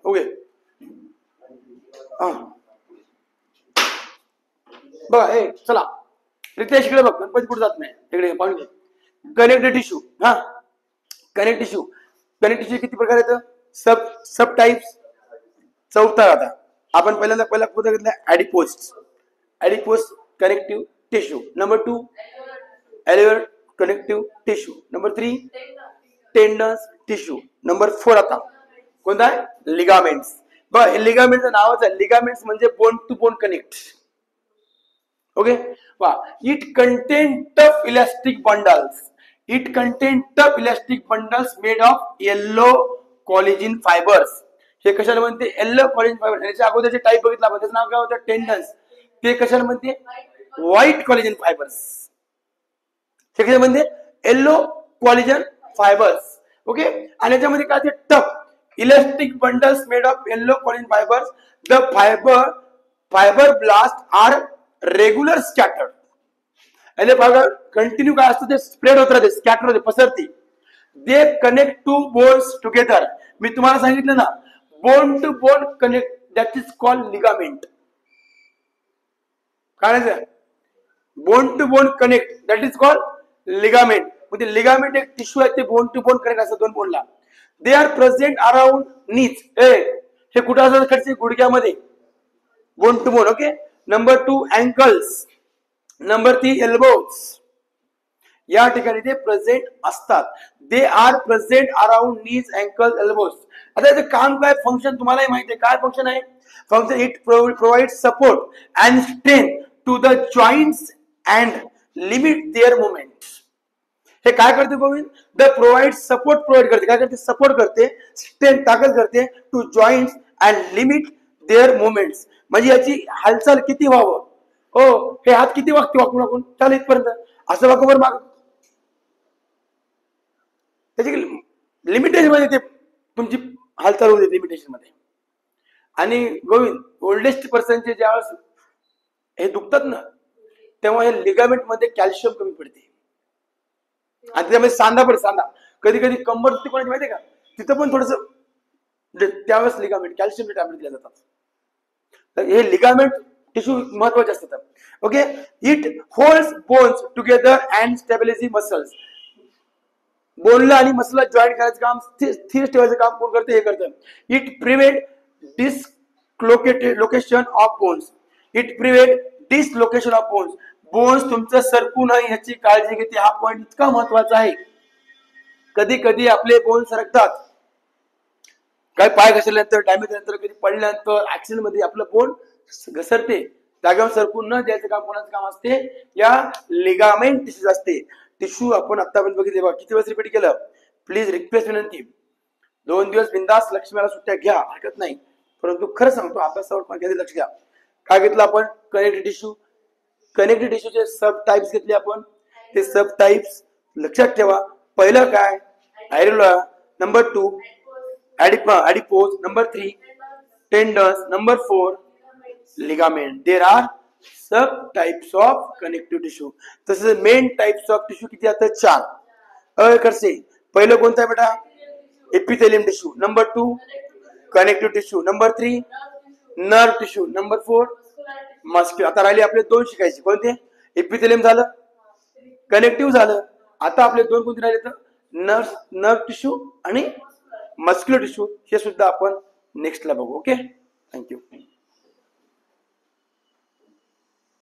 Okay बघा ए चला रितेश इकडे बघ, गणपती कुठे जात नाही तिकडे पाहून घे. Connected tissue. हा कनेक्ट टिश्यू. कनेक्ट टिश्यू किती प्रकार आहेत? Sub types. चौथा आता आपण पहिला कुठं घेतला? Adipose. Adipose connective tissue. Number 2 एलिव्हेर connective tissue. Number 3 tendons tissue. Number 4 आता कोणता आहे? लिगामेंट्स. बघा हे लिगामेंटचं नावच आहे. लिगामेंट्स म्हणजे bone to bone connect. Okay वा. It contain tough elastic bundles. It contain tough elastic bundles made of yellow collagen fibres. हे कशाला म्हणते? Yellow collagen fibre. याच्या अगोदरचे टाईप बघितला आपण, त्याचं नाव काय होतं? टेंडन्स. ते कशाला म्हणते? White collagen fibres. हे कशाला म्हणते? Yellow collagen fibres. ओके. आणि याच्यामध्ये काय ते? Tough elastic bundles made of yellow collagen fibres. The fibroblast are regular scattered. आणि फायबर कंटिन्यू काय असतं? ते स्प्रेड होत राहते, स्कॅटर होते, पसरते. They connect to bones together. मी तुम्हाला सांगितलं ना, bone to bone connect, that is called ligament. काय bone to bone connect, that is called ligament. म्हणजे लिगामेंट एक टिश्यू आहे, ते बोन टू बोन कनेक्ट असतं दोन बोनला. They are present around knees. हे कुठं असतात? खर्च गुडघ्यामध्ये. Bone to bone. Okay. Number 2 ankles. Number 3 elbows. या ठिकाणी ते प्रेझेंट असतात. They are present around knees, ankle, elbows. आता याचं काम काय? फंक्शन तुम्हालाही माहिती आहे. काय फंक्शन आहे? Function it provide support and strength to the joints and limit their movement. हे काय करते Govind? The provide support provide करते. काय करते? सपोर्ट करते, स्ट्रेंथ ताकद करते, to joints and limit their movements. म्हणजे याची हालचाल किती व्हावं? हो, हे हात किती वाकून वाकून चाल इथपर्यंत असं वाकून माग. त्याची लिमिटेशन मध्ये ते तुमची हालचाल होते, लिमिटेशन मध्ये. आणि गोविंद ओल्डेस्ट पर्सनचे ज्यावेळेस हे दुखतात ना, तेव्हा हे लिगामेंट मध्ये कॅल्शियम कमी पडते. आणि त्याच्यामध्ये सांधा पडते. सांधा कधी कधी कंबर दुखते कोणाची माहितीये का? तिथं पण थोडस त्यावेळेस लिगामेंट कॅल्शियम टॅबलेट दिल्या जातात. तर हे लिगामेंट टिश्यू महत्वाचे असतात. Okay. It holds bones together and stabilising muscles. बोनला आणि मसलला जॉईंट करायचं काम, स्थिर ठेवायचं काम कोण करते? हे करतं. It prevent dislocation of bones. It prevent dislocation of bones. Bones तुमचं सरकू नये याची काळजी घेते. हा पॉइंट इतका महत्वाचा आहे. कधी कधी आपले बोन सरकतात. काय पाय घसरल्यानंतर, डॅमेज झाल्यानंतर, कधी पडल्यानंतर, ऍक्सिडेंट मध्ये आपलं बोन घसरते. जागेवर सरकून न द्यायचं काम कोणाचं काम असते? या लिगामेंट टिश्यू असते. टिश्यू आपण आतापर्यंत बघितले बघा. किती वेळेस रिपीट केलं? प्लीज रिक्वेस्ट विनंती, 2 दिवस बिंदास लक्ष्मीला सुट्ट्या घ्या, हरकत नाही. परंतु खरं सांगतो अभ्यासावर कधी लक्ष द्या. काय घेतलं आपण? Connective tissue. कनेक्टिव्ह टिश्यूचे सब टाइप्स घेतले आपण. ते सब टाइप्स लक्षात ठेवा. पहिलं काय? ॲरेला. Number 2 adipose. Number 3 tendons. Number 4 ligament. There are sub types of connective tissue. तसेच मेन टाइप्स ऑफ टिश्यू किती असतात? 4. करसे पहिलं कोणतं आहे बेटा? Epithelium tissue. Number 2 connective tissue. Number 3 nerve tissue. Number 4 muscular. आता राहिले आपले 2 शिकायचे. कोणते? एपिथेलियम झालं, कनेक्टिव्ह झालं. आता आपले 2 कोणते राहिले? तर नर्व टिश्यू आणि मस्क्युलर टिश्यू. हे सुद्धा आपण नेक्स्टला बघू. Okay, thank you.